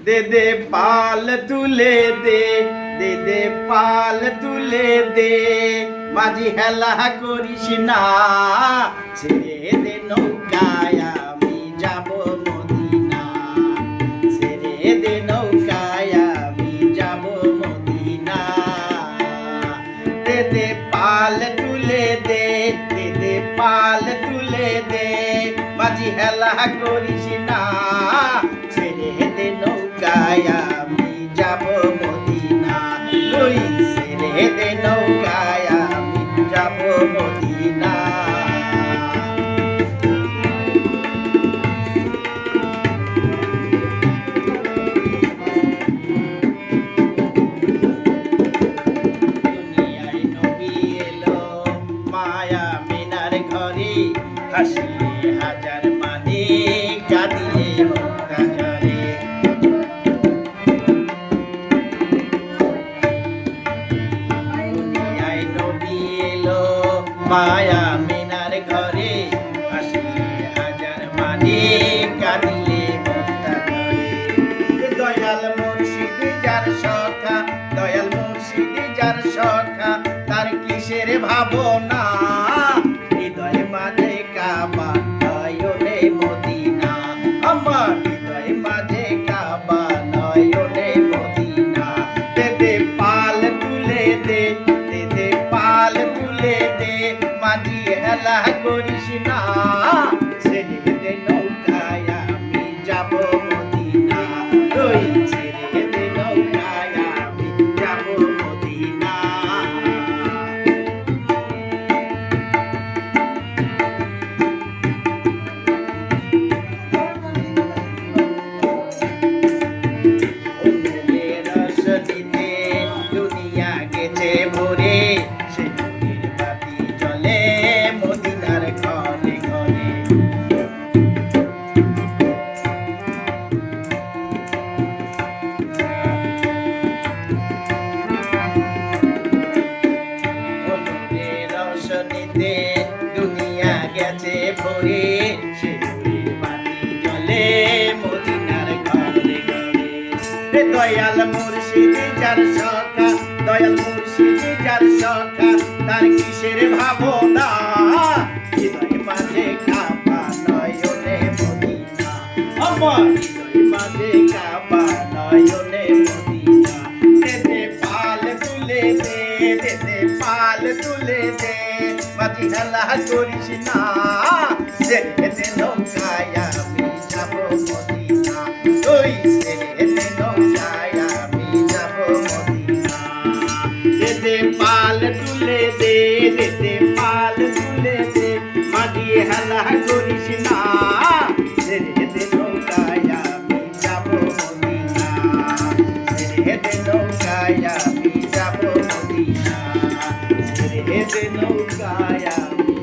দে দে পাল তুলে দে, দে দে পাল তুলে দে, মাঝি হেলা করিস না, ছেড়ে দে নৌকায় আমি যাব মদিনা, ছেড়ে দে নৌকায় আমি যাব মদিনা। দে দে পাল তুলে দে, দে দে পাল তুলে দে, মাঝি হেলা করিস না, ছেড়ে দে নৌকায় আমি যাব মদিনা, ওই ছেড়ে দে নৌকায় আমি যাব মদিনা। দুনিয়ায় নবী এলো মায়া মিনার ঘরে, হাসিলে হাজার মানে কাঁদিলে মুক্তা ঝরে। দুনিয়ায় নবী এলো মায়া মিনার ঘরে, হাসিলে হাজার মানে কাঁদিলে মুক্তা ঝরে। দয়াল মুর্শিদ যার সখা, দয়াল মুর্শিদ যার সখা, তার কিসের ভাবনা, হৃদয় মাঝে কাবা নয়নে মদিনা, আমার হৃদয় মাঝে কাবা নয়নে মদিনা। দে দে পাল তুলে দে, দে দে পাল তুলে দে, মাঝি হেলা করিস না, ছেড়ে দে নৌকায় আমি যাব মদিনা, ওই ছেড়ে দে নৌকায় আমি যাব মদিনা। রশনিতে দুনিয়া গেছে ভরে, সে নূরের বাতি জ্বলে মদিনার ঘরে ঘরে। নূরের রশনিতে দুনিয়া গেছে ভরে, সে নূরের বাতি জ্বলে মদিনার ঘরে ঘরে। দয়াল মুর্শিদ যার সখা, দয়াল মুর্শিদ যার সখা, তার কিসের ভাবনা, হৃদয় মাঝে কাবা নয়নে মদিনা, আমার হৃদয় মাঝে কাবা নয়নে মদিনা। দে দে পাল তুলে দে, দে দে পাল তুলে দে, মাঝি হেলা করিস না, ছেড়ে দে নৌকায় আমি যাব মদিনা, ওই ছেড়ে দে নৌকায় আমি যাব মদিনা। দে দে পাল তুলে দে, দে দে পাল তুলে দে, মাঝি হেলা করিস না, ছেড়ে দে নৌকায় আমি যাব মদিনা, ছেড়ে দে নৌকায় আমি যাব মদিনা, ছেড়ে দে নৌকায় আমি